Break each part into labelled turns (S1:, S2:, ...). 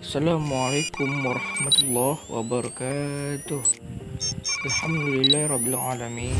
S1: Assalamualaikum warahmatullahi wabarakatuh. Alhamdulillahirabbil alamin.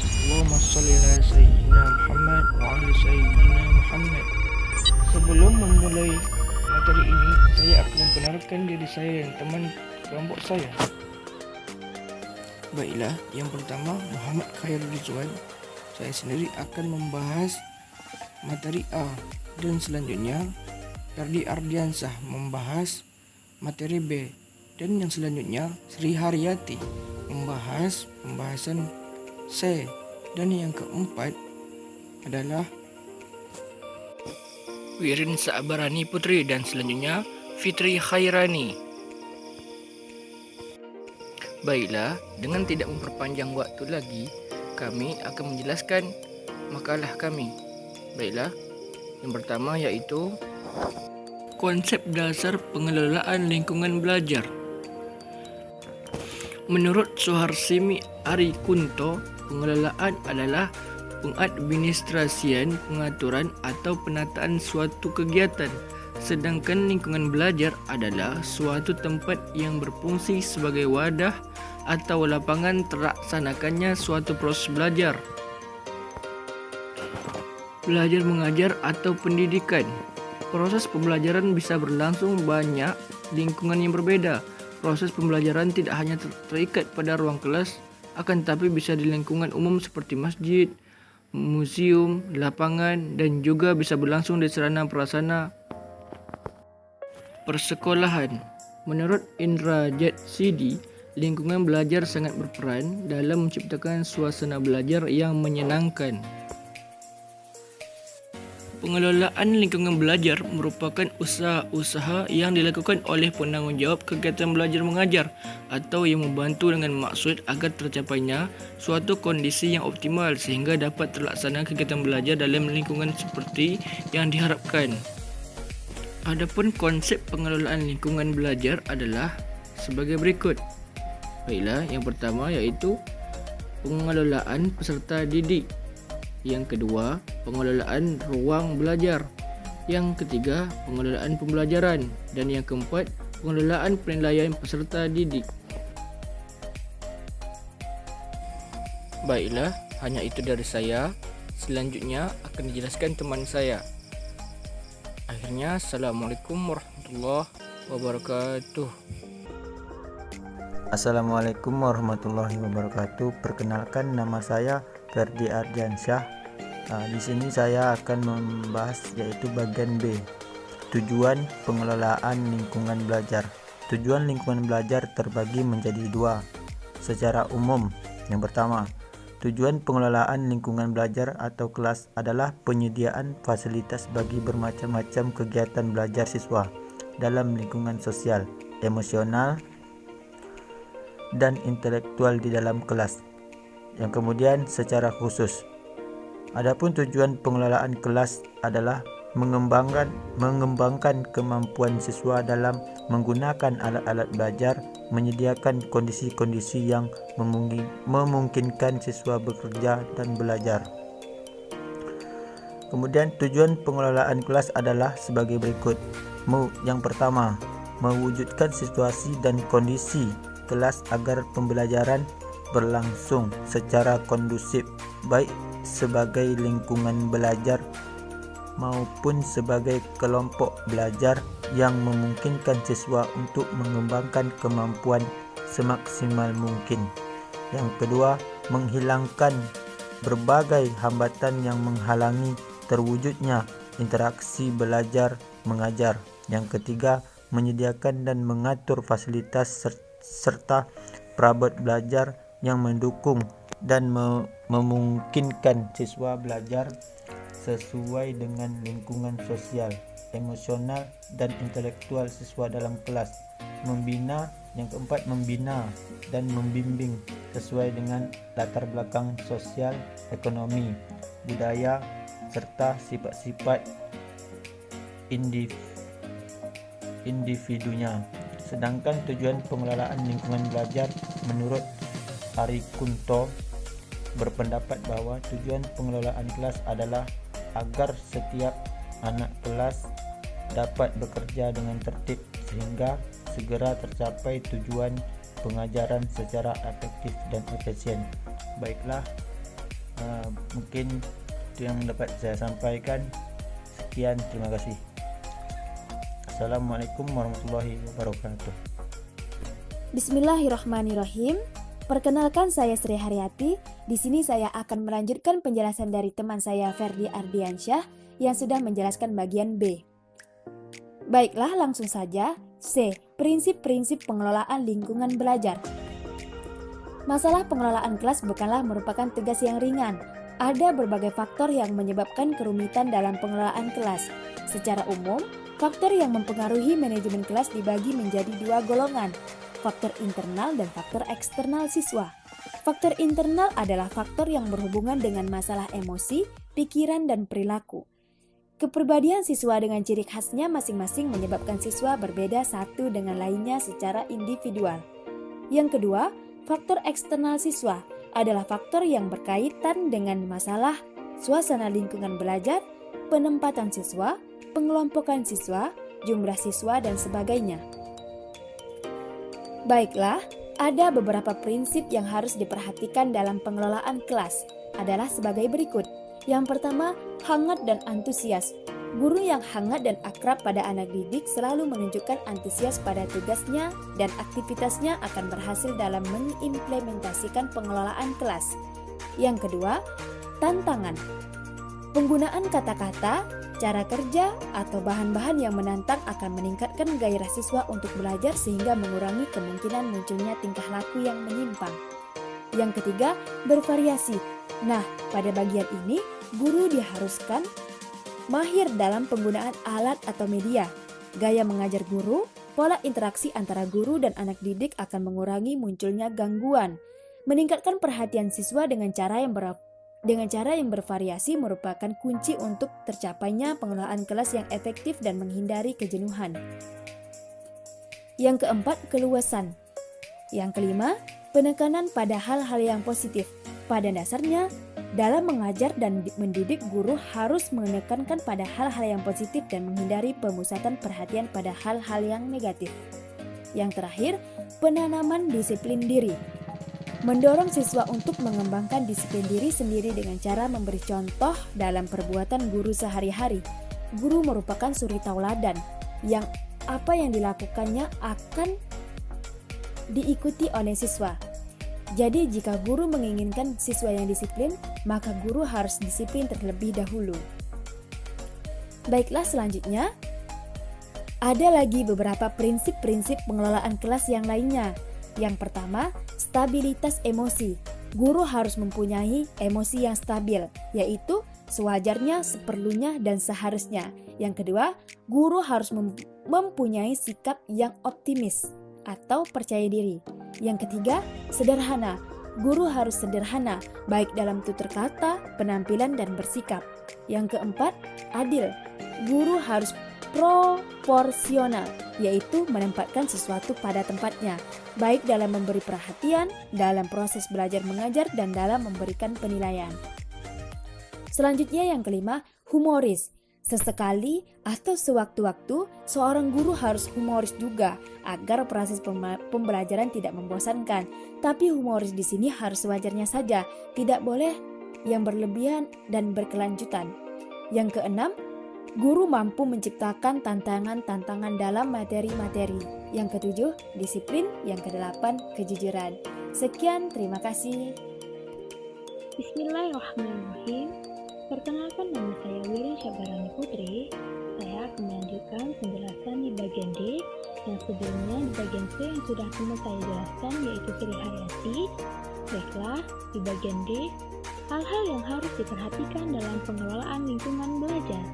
S1: Allahumma shalli ala sayyidina Muhammad wa ala sayyidina Muhammad. Sebelum memulai materi ini, saya akan membenarkan diri saya dan teman kelompok saya. Baiklah, yang pertama Muhammad Khairul Rizwan. Saya sendiri akan membahas materi A, dan selanjutnya Ferdi Ardiansah membahas materi B, dan yang selanjutnya Sri Haryati membahas pembahasan C, dan yang keempat adalah Wirin Sa'barani Putri, dan selanjutnya Fitri Khairani. Baiklah, dengan tidak memperpanjang waktu lagi, kami akan menjelaskan makalah kami. Baiklah, yang pertama yaitu konsep dasar pengelolaan lingkungan belajar. Menurut Suharsimi Arikunto, pengelolaan adalah pengadministrasian, pengaturan atau penataan suatu kegiatan, sedangkan lingkungan belajar adalah suatu tempat yang berfungsi sebagai wadah atau lapangan terlaksanakannya suatu proses belajar. Belajar mengajar atau pendidikan. Proses pembelajaran bisa berlangsung banyak lingkungan yang berbeda. Proses pembelajaran tidak hanya terikat pada ruang kelas, akan tetapi bisa di lingkungan umum seperti masjid, museum, lapangan, dan juga bisa berlangsung di sarana prasarana persekolahan. Menurut Indra Jatsidi, lingkungan belajar sangat berperan dalam menciptakan suasana belajar yang menyenangkan. Pengelolaan lingkungan belajar merupakan usaha-usaha yang dilakukan oleh penanggungjawab kegiatan belajar mengajar atau yang membantu dengan maksud agar tercapainya suatu kondisi yang optimal sehingga dapat terlaksana kegiatan belajar dalam lingkungan seperti yang diharapkan. Adapun konsep pengelolaan lingkungan belajar adalah sebagai berikut. Baiklah, yang pertama yaitu pengelolaan peserta didik. Yang kedua, pengelolaan ruang belajar. Yang ketiga, pengelolaan pembelajaran. Dan yang keempat, pengelolaan penilaian peserta didik. Baiklah, hanya itu dari saya. Selanjutnya akan dijelaskan teman saya. Akhirnya, Assalamualaikum warahmatullahi wabarakatuh.
S2: Assalamualaikum warahmatullahi wabarakatuh. Perkenalkan, nama saya Ferdi Ardiansah. Di sini saya akan membahas yaitu bagian B, tujuan pengelolaan lingkungan belajar. Tujuan lingkungan belajar terbagi menjadi dua secara umum. Yang pertama, tujuan pengelolaan lingkungan belajar atau kelas adalah penyediaan fasilitas bagi bermacam-macam kegiatan belajar siswa dalam lingkungan sosial, emosional, dan intelektual di dalam kelas. Yang kemudian secara khusus, adapun tujuan pengelolaan kelas adalah mengembangkan kemampuan siswa dalam menggunakan alat-alat belajar, menyediakan kondisi-kondisi yang memungkinkan siswa bekerja dan belajar. Kemudian tujuan pengelolaan kelas adalah sebagai berikut. Yang pertama, mewujudkan situasi dan kondisi kelas agar pembelajaran berlangsung secara kondusif, baik sebagai lingkungan belajar maupun sebagai kelompok belajar yang memungkinkan siswa untuk mengembangkan kemampuan semaksimal mungkin. Yang kedua, menghilangkan berbagai hambatan yang menghalangi terwujudnya interaksi belajar mengajar. Yang ketiga, menyediakan dan mengatur fasilitas serta perabot belajar yang mendukung dan memungkinkan siswa belajar sesuai dengan lingkungan sosial, emosional, dan intelektual siswa dalam kelas. Yang keempat, membina dan membimbing sesuai dengan latar belakang sosial, ekonomi, budaya, serta sifat-sifat individunya. Sedangkan tujuan pengelolaan lingkungan belajar menurut Arikunto berpendapat bahwa tujuan pengelolaan kelas adalah agar setiap anak kelas dapat bekerja dengan tertib sehingga segera tercapai tujuan pengajaran secara efektif dan efisien. Baiklah, mungkin itu yang dapat saya sampaikan. Sekian, terima kasih. Assalamualaikum warahmatullahi wabarakatuh.
S3: Bismillahirrahmanirrahim. Perkenalkan, saya Sri Haryati. Di sini saya akan melanjutkan penjelasan dari teman saya Ferdi Ardiansyah yang sudah menjelaskan bagian B. Baiklah, langsung saja. C. Prinsip-prinsip pengelolaan lingkungan belajar. Masalah pengelolaan kelas bukanlah merupakan tugas yang ringan. Ada berbagai faktor yang menyebabkan kerumitan dalam pengelolaan kelas. Secara umum, faktor yang mempengaruhi manajemen kelas dibagi menjadi dua golongan, faktor internal dan faktor eksternal siswa. Faktor internal adalah faktor yang berhubungan dengan masalah emosi, pikiran, dan perilaku. Kepribadian siswa dengan ciri khasnya masing-masing menyebabkan siswa berbeda satu dengan lainnya secara individual. Yang kedua, faktor eksternal siswa adalah faktor yang berkaitan dengan masalah suasana lingkungan belajar, penempatan siswa, pengelompokan siswa, jumlah siswa, dan sebagainya. Baiklah, ada beberapa prinsip yang harus diperhatikan dalam pengelolaan kelas adalah sebagai berikut. Yang pertama, hangat dan antusias. Guru yang hangat dan akrab pada anak didik selalu menunjukkan antusias pada tugasnya dan aktivitasnya akan berhasil dalam mengimplementasikan pengelolaan kelas. Yang kedua, tantangan. Penggunaan kata-kata, cara kerja, atau bahan-bahan yang menantang akan meningkatkan gairah siswa untuk belajar sehingga mengurangi kemungkinan munculnya tingkah laku yang menyimpang. Yang ketiga, bervariasi. Nah, pada bagian ini, guru diharuskan mahir dalam penggunaan alat atau media. Gaya mengajar guru, pola interaksi antara guru dan anak didik akan mengurangi munculnya gangguan. Meningkatkan perhatian siswa dengan cara yang bervariasi merupakan kunci untuk tercapainya pengelolaan kelas yang efektif dan menghindari kejenuhan. Yang keempat, keluasan. Yang kelima, penekanan pada hal-hal yang positif. Pada dasarnya, dalam mengajar dan mendidik, guru harus menekankan pada hal-hal yang positif dan menghindari pemusatan perhatian pada hal-hal yang negatif. Yang terakhir, penanaman disiplin diri. Mendorong siswa untuk mengembangkan disiplin diri sendiri dengan cara memberi contoh dalam perbuatan guru sehari-hari. Guru merupakan suri tauladan yang apa yang dilakukannya akan diikuti oleh siswa. Jadi jika guru menginginkan siswa yang disiplin, maka guru harus disiplin terlebih dahulu. Baiklah, selanjutnya ada lagi beberapa prinsip-prinsip pengelolaan kelas yang lainnya. Yang pertama, stabilitas emosi. Guru harus mempunyai emosi yang stabil, yaitu sewajarnya, seperlunya, dan seharusnya. Yang kedua, guru harus mempunyai sikap yang optimis atau percaya diri. Yang ketiga, sederhana. Guru harus sederhana, baik dalam tutur kata, penampilan, dan bersikap. Yang keempat, adil. Guru harus proporsional, yaitu menempatkan sesuatu pada tempatnya, baik dalam memberi perhatian, dalam proses belajar mengajar, dan dalam memberikan penilaian. Selanjutnya yang kelima, humoris. Sesekali atau sewaktu-waktu, seorang guru harus humoris juga agar proses pembelajaran tidak membosankan. Tapi humoris di sini harus sewajarnya saja, tidak boleh yang berlebihan dan berkelanjutan. Yang keenam, guru mampu menciptakan tantangan-tantangan dalam materi-materi. Yang ketujuh, disiplin. Yang kedelapan, kejujuran. Sekian, terima kasih.
S4: Bismillahirrahmanirrahim. Perkenalkan, nama saya Wirin Syabarani Putri. Saya akan melanjutkan penjelasan di bagian D yang sebelumnya di bagian C yang sudah pernah saya jelaskan, yaitu Sri Haryati. Baiklah, di bagian D, hal-hal yang harus diperhatikan dalam pengelolaan lingkungan belajar.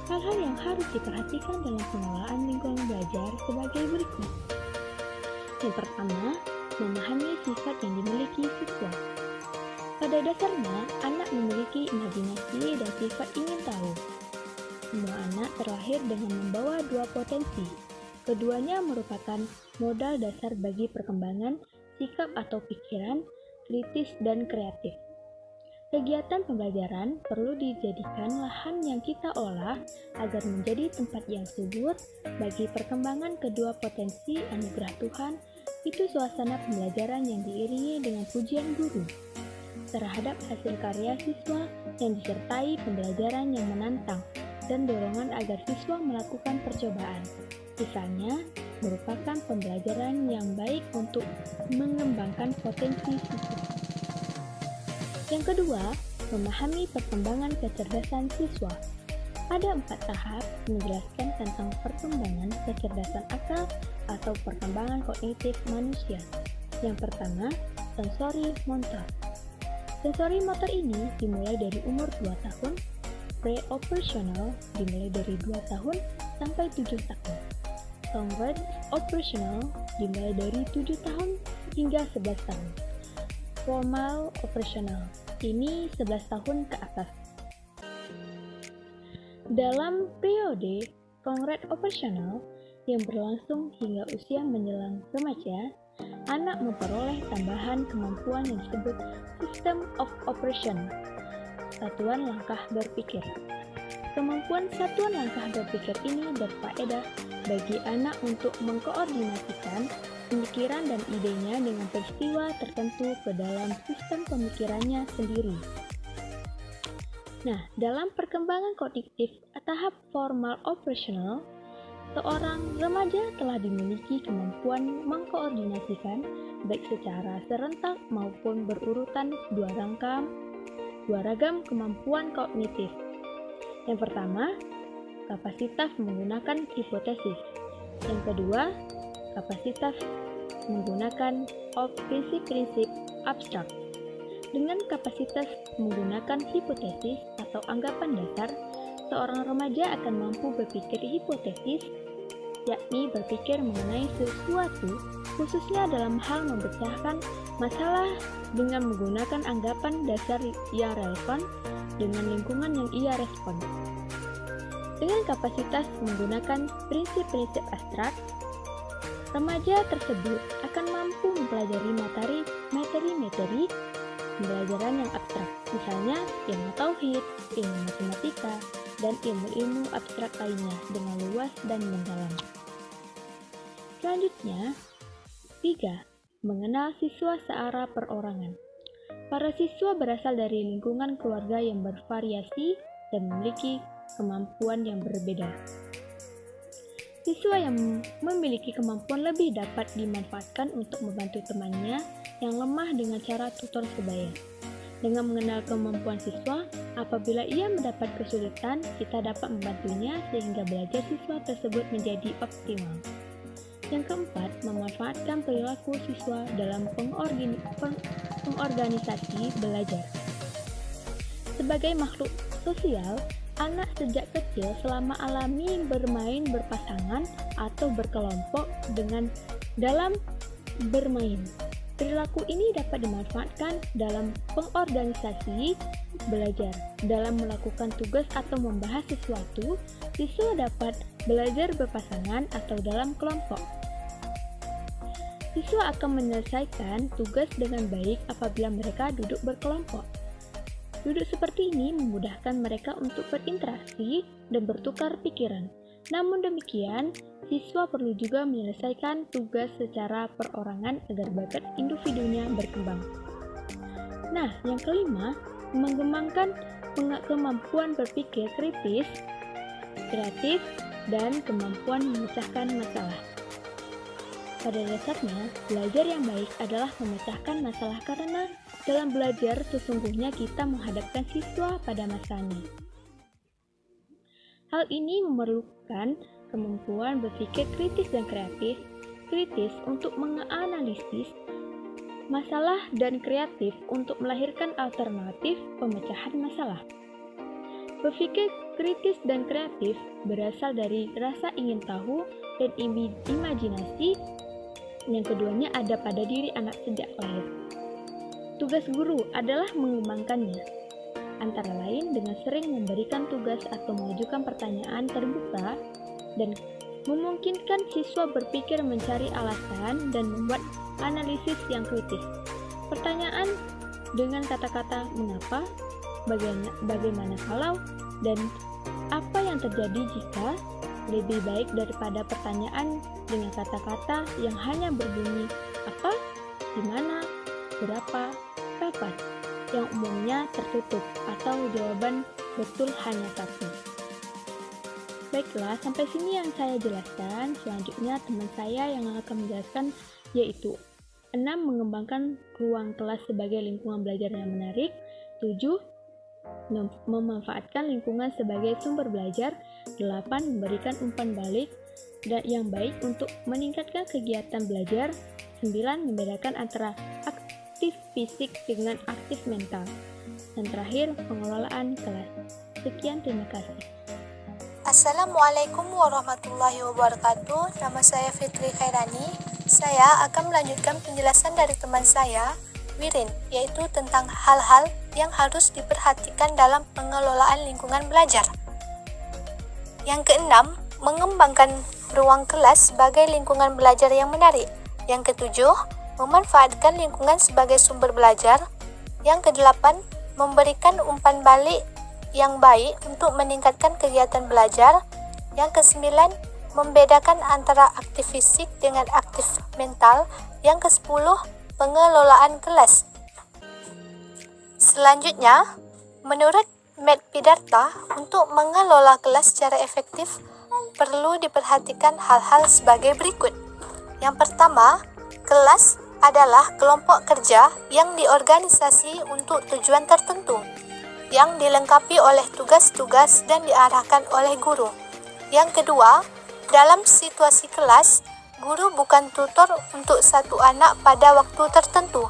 S4: Hal-hal yang harus diperhatikan dalam pengelolaan lingkungan belajar sebagai berikut. Yang pertama, memahami sifat yang dimiliki siswa. Pada dasarnya, anak memiliki imajinasi dan sifat ingin tahu. Semua anak terlahir dengan membawa dua potensi. Keduanya merupakan modal dasar bagi perkembangan sikap atau pikiran, kritis dan kreatif. Kegiatan pembelajaran perlu dijadikan lahan yang kita olah agar menjadi tempat yang subur bagi perkembangan kedua potensi anugerah Tuhan, itu suasana pembelajaran yang diiringi dengan pujian guru terhadap hasil karya siswa yang disertai pembelajaran yang menantang dan dorongan agar siswa melakukan percobaan. Misalnya, merupakan pembelajaran yang baik untuk mengembangkan potensi siswa. Yang kedua, memahami perkembangan kecerdasan siswa. Ada 4 tahap menjelaskan tentang perkembangan kecerdasan akal atau perkembangan kognitif manusia. Yang pertama, sensori motor. Sensori motor ini dimulai dari umur 2 tahun, pre-operational dimulai dari 2 tahun sampai 7 tahun. Congruent operational dimulai dari 7 tahun hingga 11 tahun. Formal operational ini 11 tahun ke atas. Dalam periode congruent operational yang berlangsung hingga usia menjelang remaja, anak memperoleh tambahan kemampuan yang disebut System of Operation, satuan langkah berpikir. Kemampuan satuan langkah berpikir ini berfaedah bagi anak untuk mengkoordinasikan pemikiran dan idenya dengan peristiwa tertentu ke dalam sistem pemikirannya sendiri. Nah, dalam perkembangan kognitif tahap formal operational, seorang remaja telah dimiliki kemampuan mengkoordinasikan baik secara serentak maupun berurutan dua ragam kemampuan kognitif. Yang pertama, kapasitas menggunakan hipotesis. Yang kedua, kapasitas menggunakan prinsip-prinsip abstrak. Dengan kapasitas menggunakan hipotesis atau anggapan dasar, seorang remaja akan mampu berpikir hipotesis, yakni berpikir mengenai sesuatu, khususnya dalam hal memecahkan masalah dengan menggunakan anggapan dasar yang relevan dengan lingkungan yang ia respon. Dengan kapasitas menggunakan prinsip-prinsip abstrak, remaja tersebut akan mampu mempelajari materi pembelajaran yang abstrak, misalnya ilmu tauhid, ilmu matematika, dan ilmu-ilmu abstrak lainnya dengan luas dan mendalam. Selanjutnya, 3. Mengenal siswa secara perorangan. Para siswa berasal dari lingkungan keluarga yang bervariasi dan memiliki kemampuan yang berbeda. Siswa yang memiliki kemampuan lebih dapat dimanfaatkan untuk membantu temannya yang lemah dengan cara tutor sebaya. Dengan mengenal kemampuan siswa, apabila ia mendapat kesulitan, kita dapat membantunya sehingga belajar siswa tersebut menjadi optimal. Yang keempat, memanfaatkan perilaku siswa dalam pengorganisasi belajar. Sebagai makhluk sosial, anak sejak kecil selama alami bermain berpasangan atau berkelompok dalam bermain. Perilaku ini dapat dimanfaatkan dalam pengorganisasi belajar. Dalam melakukan tugas atau membahas sesuatu, siswa dapat belajar berpasangan atau dalam kelompok. Siswa akan menyelesaikan tugas dengan baik apabila mereka duduk berkelompok. Duduk seperti ini memudahkan mereka untuk berinteraksi dan bertukar pikiran. Namun demikian, siswa perlu juga menyelesaikan tugas secara perorangan agar bakat individunya berkembang. Nah, yang kelima, mengembangkan kemampuan berpikir kritis, kreatif, dan kemampuan memecahkan masalah. Pada dasarnya, belajar yang baik adalah memecahkan masalah karena dalam belajar sesungguhnya kita menghadapkan siswa pada masanya. Hal ini memerlukan kemampuan berpikir kritis dan kreatif, kritis untuk menganalisis masalah dan kreatif untuk melahirkan alternatif pemecahan masalah. Berpikir kritis dan kreatif berasal dari rasa ingin tahu dan imajinasi yang keduanya ada pada diri anak sejak lahir. Tugas guru adalah mengembangkannya, antara lain dengan sering memberikan tugas atau mengajukan pertanyaan terbuka dan memungkinkan siswa berpikir mencari alasan dan membuat analisis yang kritis. Pertanyaan dengan kata-kata mengapa, bagaimana kalau, dan apa yang terjadi jika, lebih baik daripada pertanyaan dengan kata-kata yang hanya berbunyi apa, di mana, berapa, kapan, yang umumnya tertutup atau jawaban betul hanya satu. Baiklah, sampai sini yang saya jelaskan. Selanjutnya teman saya yang akan menjelaskan, yaitu 6. Mengembangkan ruang kelas sebagai lingkungan belajar yang menarik. 7. Memanfaatkan lingkungan sebagai sumber belajar. 8. Memberikan umpan balik yang baik untuk meningkatkan kegiatan belajar. 9. Membedakan antara aktif fisik dengan aktif mental. Dan terakhir, pengelolaan kelas. Sekian, terima kasih.
S5: Assalamualaikum warahmatullahi wabarakatuh. Nama saya Fitri Khairani. Saya akan melanjutkan penjelasan dari teman saya, Wirin, yaitu tentang hal-hal yang harus diperhatikan dalam pengelolaan lingkungan belajar. Yang keenam, mengembangkan ruang kelas sebagai lingkungan belajar yang menarik. Yang ketujuh, memanfaatkan lingkungan sebagai sumber belajar. Yang kedelapan, memberikan umpan balik yang baik untuk meningkatkan kegiatan belajar. Yang kesembilan, membedakan antara aktif fisik dengan aktif mental. Yang kesepuluh, pengelolaan kelas. Selanjutnya, menurut Matt Pidarta, untuk mengelola kelas secara efektif perlu diperhatikan hal-hal sebagai berikut. Yang pertama, kelas adalah kelompok kerja yang diorganisasi untuk tujuan tertentu, yang dilengkapi oleh tugas-tugas dan diarahkan oleh guru. Yang kedua, dalam situasi kelas, guru bukan tutor untuk satu anak pada waktu tertentu,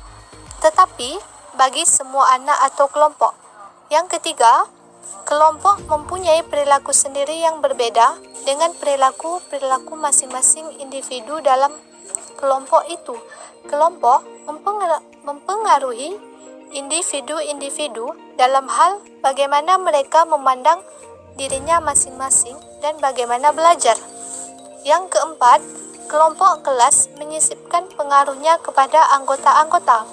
S5: tetapi bagi semua anak atau kelompok. Yang ketiga, kelompok mempunyai perilaku sendiri yang berbeda dengan perilaku masing-masing individu dalam kelompok itu. Kelompok mempengaruhi individu-individu dalam hal bagaimana mereka memandang dirinya masing-masing dan bagaimana belajar. Yang keempat, kelompok kelas menyisipkan pengaruhnya kepada anggota-anggota.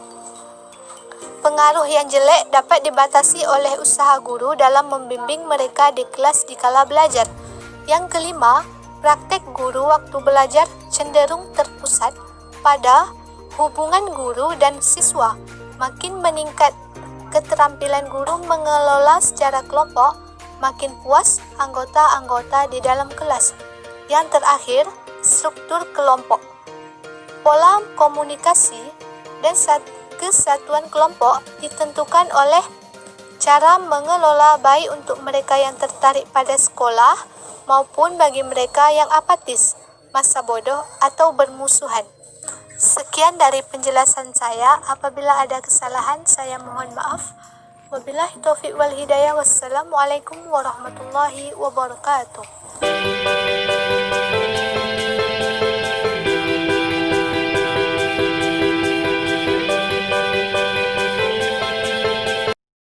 S5: Pengaruh yang jelek dapat dibatasi oleh usaha guru dalam membimbing mereka di kelas dikala belajar. Yang kelima, praktek guru waktu belajar cenderung terpusat pada hubungan guru dan siswa. Makin meningkat keterampilan guru mengelola secara kelompok, makin puas anggota-anggota di dalam kelas. Yang terakhir, struktur kelompok. Pola komunikasi dan kesatuan kelompok ditentukan oleh cara mengelola baik untuk mereka yang tertarik pada sekolah maupun bagi mereka yang apatis, masa bodoh atau bermusuhan. Sekian dari penjelasan saya. Apabila ada kesalahan, saya mohon maaf. Wabillahi taufiq wal hidayah. Wassalamualaikum warahmatullahi wabarakatuh.